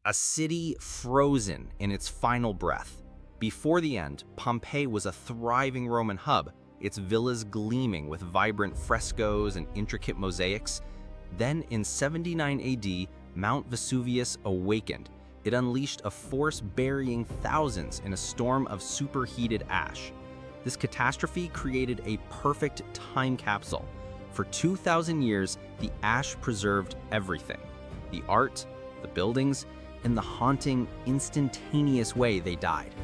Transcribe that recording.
A city frozen in its final breath. Before the end, Pompeii was a thriving Roman hub, its villas gleaming with vibrant frescoes and intricate mosaics. Then in 79 AD, Mount Vesuvius awakened. It unleashed a force burying thousands in a storm of superheated ash. This catastrophe created a perfect time capsule. For 2,000 years, the ash preserved everything: the art, the buildings, and the haunting, instantaneous way they died.